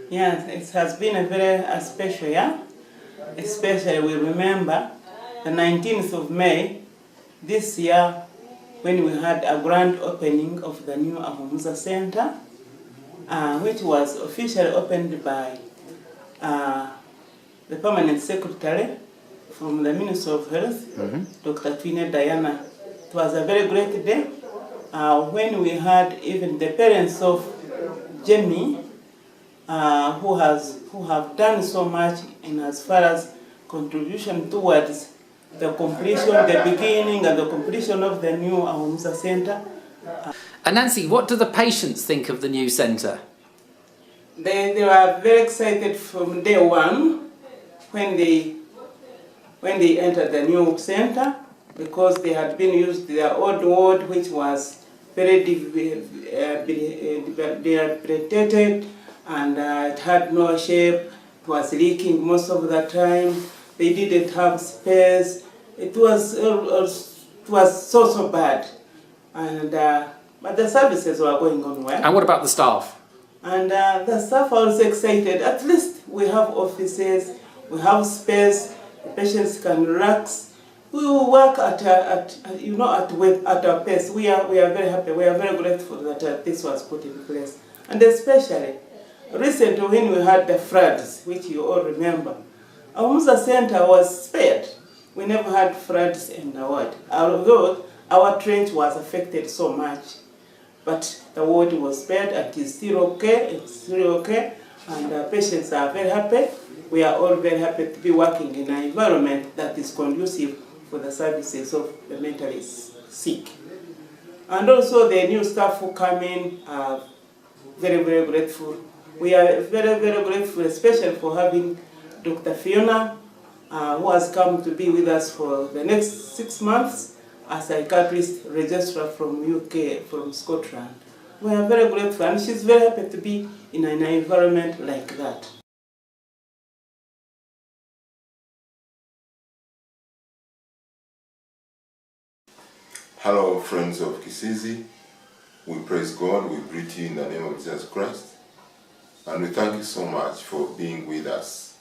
Yes, it has been a very special year. Especially we remember the 19th of May this year when we had a grand opening of the new Ahumuza Center, which was officially opened by the permanent secretary from the Ministry of Health, Dr. Twine Diana. It was a very great day when we had even the parents of Jamie who have done so much in as far as contribution towards the completion, the beginning and the completion of the new Ahumuza Center. And Nancy, what do the patients think of the new centre? They were very excited from day one when they entered the new center, because they had been used their old ward, which was very dilapidated, and it had no shape. It was leaking most of the time. They didn't have space. It was so bad, and but the services were going on well. And what about the staff? And the staff are also excited. At least we have offices, we have space. The patients can relax. We will work at our pace. We are very happy. We are very grateful that this was put in place, and especially recently when we had the floods, which you all remember, Ahumuza Center was spared. We never had floods in the ward, although our trench was affected so much. But the ward was spared and it is still okay. It's still okay, and the patients are very happy. We are all very happy to be working in an environment that is conducive for the services of the mentally sick. And also the new staff who come in are very, very grateful. We are very, very grateful, especially for having Dr. Fiona, who has come to be with us for the next 6 months as a psychiatrist registrar from UK, from Scotland. We are very grateful, and she's very happy to be in an environment like that. Hello, friends of Kisiizi. We praise God. We greet you in the name of Jesus Christ. And we thank you so much for being with us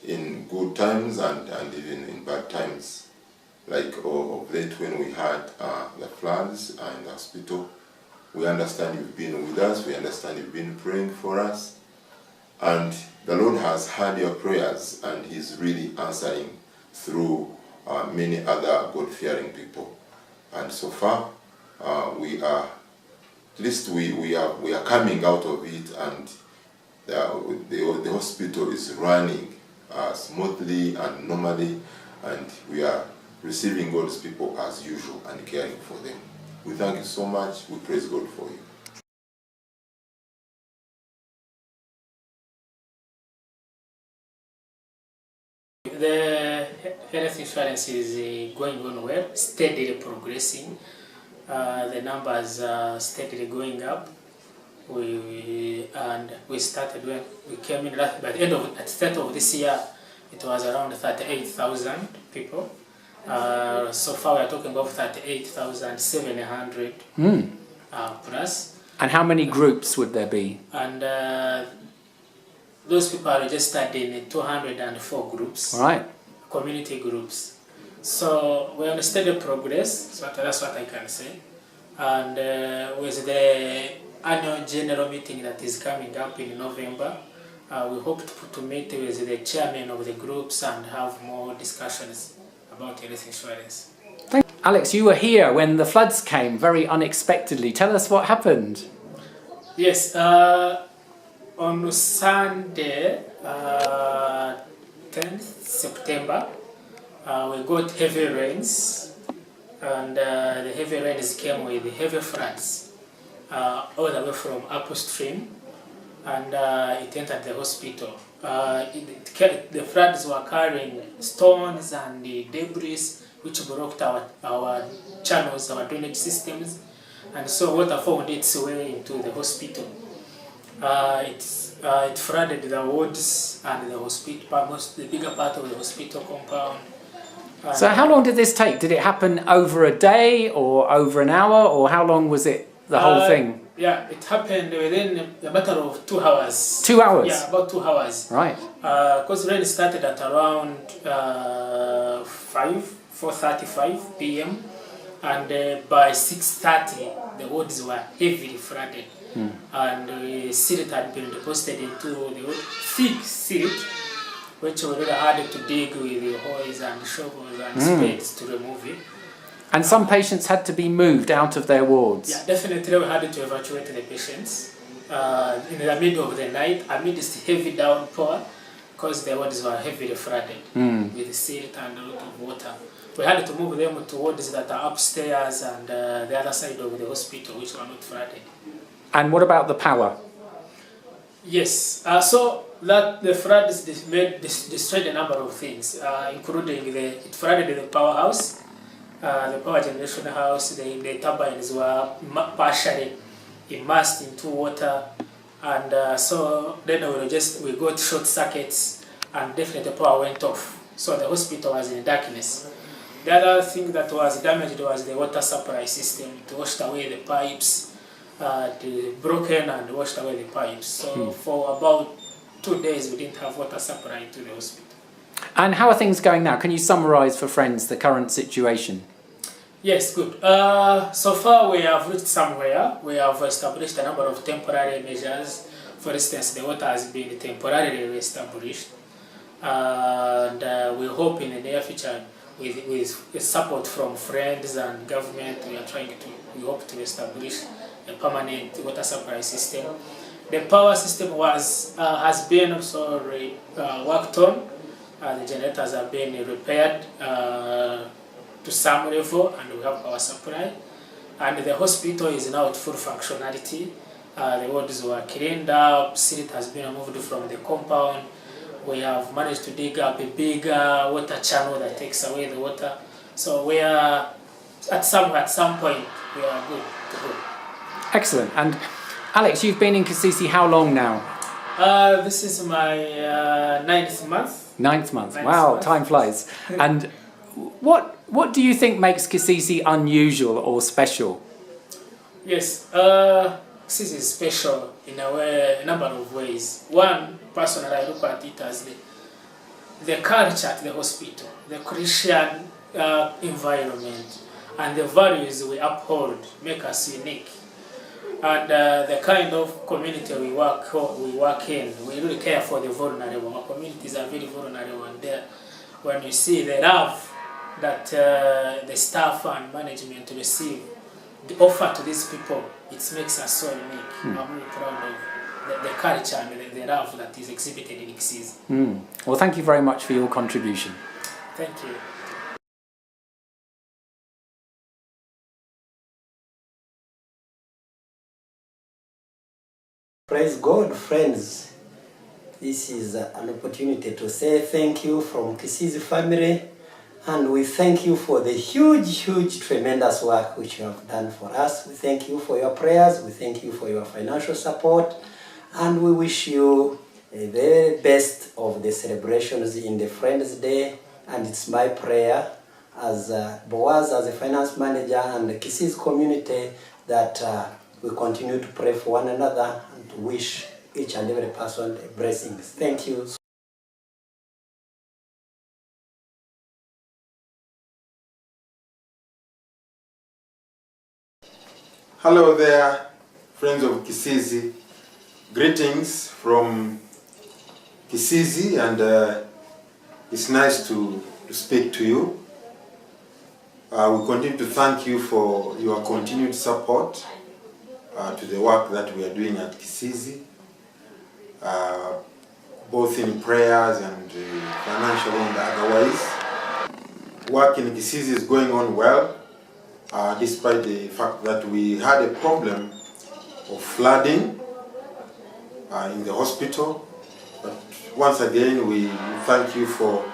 in good times and even in bad times. Like of late when we had the floods in the hospital. We understand you've been with us. We understand you've been praying for us. And the Lord has heard your prayers, and He's really answering through many other God-fearing people. And so far, we are, at least we are coming out of it, and the hospital is running smoothly and normally, and we are receiving God's people as usual and caring for them. We thank you so much. We praise God for you. The health insurance is going on well, steadily progressing. The numbers are steadily going up. We started when we came in by the end of at the start of this year. It was around 38,000 people. So far we are talking about 38,700 plus. And how many groups would there be? And those people are registered in 204 groups, Right. community groups. So we're on steady progress, so that's what I can say. And with the annual general meeting that is coming up in November, we hope to meet with the chairman of the groups and have more discussions about health insurance. Alex, you were here when the floods came very unexpectedly. Tell us what happened. Yes, on Sunday, 10th September, we got heavy rains, and the heavy rains came with heavy floods all the way from upstream, and it entered the hospital. The floods were carrying stones and debris which blocked our channels, our drainage systems, and so water found its way into the hospital. It flooded the wards and the hospital, the bigger part of the hospital compound. So how long did this take? Did it happen over a day or over an hour, or how long was it, the whole thing? Yeah, it happened within a matter of 2 hours. 2 hours? Yeah, about 2 hours. Right. Because rain started at around 4:35 p.m. and by 6:30 the wards were heavily flooded. And silt had been deposited into the thick silt, which we really had to dig with the hoes and shovels and spades to remove it. And some patients had to be moved out of their wards. Yeah, definitely we had to evacuate the patients in the middle of the night amidst heavy downpour, because the wards were heavily flooded with silt and a lot of water. We had to move them to wards that are upstairs and the other side of the hospital, which were not flooded. And what about the power? Yes, so that the floods destroyed a number of things, including it flooded the powerhouse, the power generation house. The turbines were partially immersed into water, and so then we got short circuits, and definitely the power went off. So the hospital was in darkness. The other thing that was damaged was the water supply system. It washed away the pipes. Broken and washed away the pipes. So for about 2 days we didn't have water supply to the hospital. And how are things going now? Can you summarise for friends the current situation? Yes, good. So far we have reached somewhere. We have established a number of temporary measures. For instance, the water has been temporarily re-established, and we hope in the near future with support from friends and government, we hope to establish a permanent water supply system. The power system has been also worked on. The generators have been repaired to some level, and we have power supply. And the hospital is now at full functionality. The wards were cleaned up, silt has been removed from the compound. We have managed to dig up a bigger water channel that takes away the water. So we are at some point we are good to go. Excellent. And Alex, you've been in Kisiizi how long now? This is my 9th month. 9th month. Wow, time flies. And what do you think makes Kisiizi unusual or special? Yes, Kisiizi is special in a number of ways. One, personally, I look at it as the culture at the hospital, the Christian environment, and the values we uphold make us unique. And the kind of community we work in, we really care for the vulnerable. Our communities are very vulnerable, and when you see the love that the staff and management receive, the offer to these people, it makes us so unique. I'm really proud of the culture and the love that is exhibited in Kisiizi. Well, thank you very much for your contribution. Thank you. Praise God, friends. This is an opportunity to say thank you from Kisiizi family, and we thank you for the huge, tremendous work which you have done for us. We thank you for your prayers, we thank you for your financial support, and we wish you the very best of the celebrations in the Friends Day. And it's my prayer as Boaz, as a finance manager, and the Kisiizi community, that we continue to pray for one another and to wish each and every person blessings. Thank you. Hello there, friends of Kisiizi. Greetings from Kisiizi, and it's nice to speak to you. We continue to thank you for your continued support to the work that we are doing at Kisiizi, both in prayers and financially and otherwise. Work in Kisiizi is going on well, despite the fact that we had a problem of flooding in the hospital. But once again, we thank you for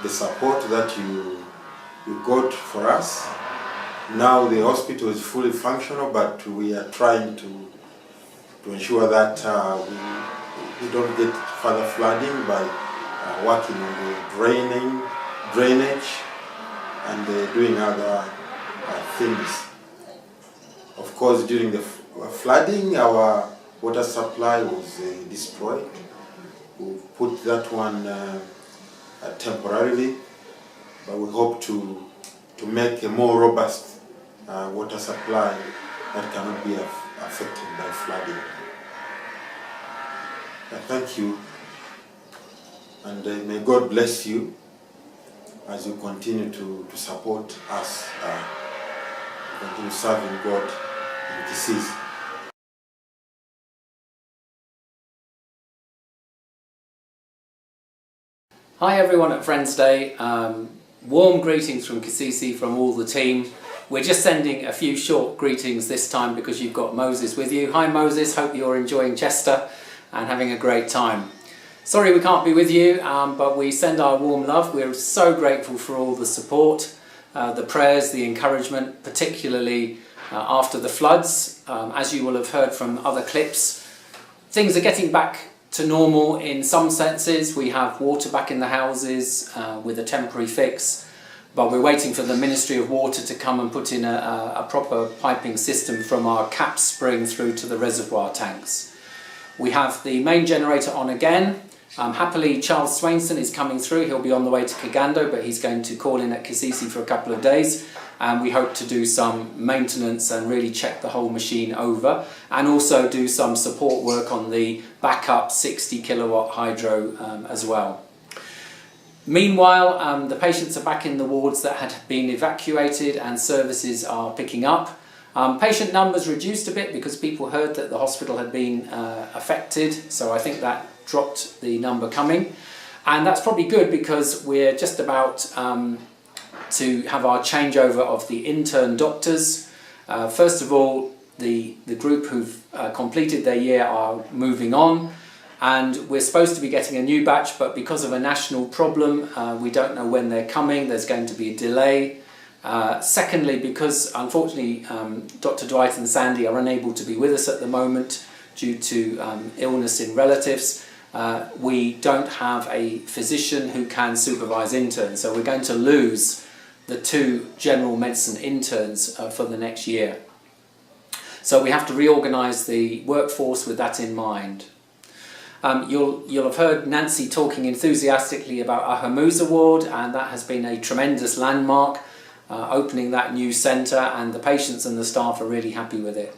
the support that you got for us. Now the hospital is fully functional, but we are trying to ensure that we don't get further flooding by working on the drainage and doing other things. Of course, during the flooding, our water supply was destroyed. We put that one temporarily, but we hope to make a more robust water supply that cannot be affected by flooding. Thank you, and may God bless you as you continue to support us, continue serving God in Kisiizi. Hi everyone at Friends Day. Warm greetings from Kisiizi, from all the team. We're just sending a few short greetings this time because you've got Moses with you. Hi Moses, hope you're enjoying Chester and having a great time. Sorry we can't be with you, but we send our warm love. We're so grateful for all the support, the prayers, the encouragement, particularly after the floods. As you will have heard from other clips, things are getting back to normal in some senses. We have water back in the houses with a temporary fix, but we're waiting for the Ministry of Water to come and put in a proper piping system from our cap spring through to the reservoir tanks. We have the main generator on again. Happily, Charles Swainson is coming through. He'll be on the way to Kigando, but he's going to call in at Kisiizi for a couple of days. And we hope to do some maintenance and really check the whole machine over, and also do some support work on the backup 60 kilowatt hydro as well. Meanwhile, the patients are back in the wards that had been evacuated and services are picking up. Patient numbers reduced a bit because people heard that the hospital had been affected, so I think that dropped the number coming. And that's probably good because we're just about to have our changeover of the intern doctors. First of all, the group who've completed their year are moving on, and we're supposed to be getting a new batch, but because of a national problem, we don't know when they're coming. There's going to be a delay. Secondly, because unfortunately Dr. Dwight and Sandy are unable to be with us at the moment due to illness in relatives, we don't have a physician who can supervise interns, so we're going to lose the 2 general medicine interns for the next year. So we have to reorganise the workforce with that in mind. You'll have heard Nancy talking enthusiastically about Ahamuza ward, and that has been a tremendous landmark, opening that new centre, and the patients and the staff are really happy with it.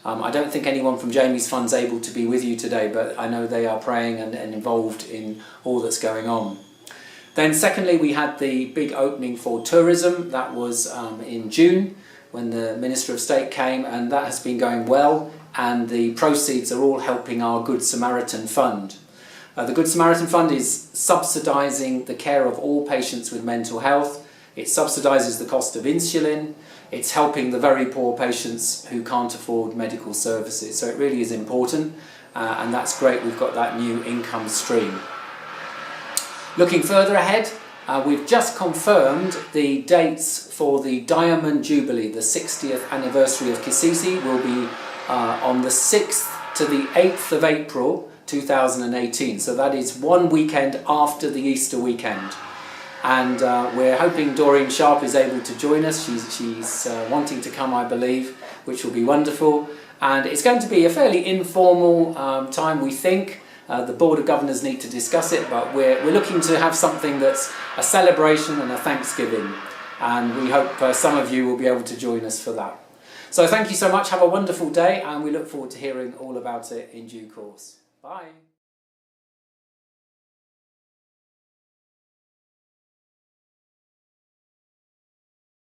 I don't think anyone from Jamie's Fund's able to be with you today, but I know they are praying and involved in all that's going on. Then secondly, we had the big opening for tourism. That was in June when the Minister of State came, and that has been going well, and the proceeds are all helping our Good Samaritan Fund. The Good Samaritan Fund is subsidising the care of all patients with mental health. It subsidises the cost of insulin. It's helping the very poor patients who can't afford medical services. So it really is important, and that's great. We've got that new income stream. Looking further ahead, we've just confirmed the dates for the Diamond Jubilee. The 60th anniversary of Kisiizi will be on the 6th to the 8th of April 2018. So that is one weekend after the Easter weekend. And we're hoping Doreen Sharp is able to join us. She's wanting to come, I believe, which will be wonderful. And it's going to be a fairly informal time, we think. The Board of Governors need to discuss it, but we're looking to have something that's a celebration and a thanksgiving. And we hope some of you will be able to join us for that. So thank you so much. Have a wonderful day, and we look forward to hearing all about it in due course. Bye.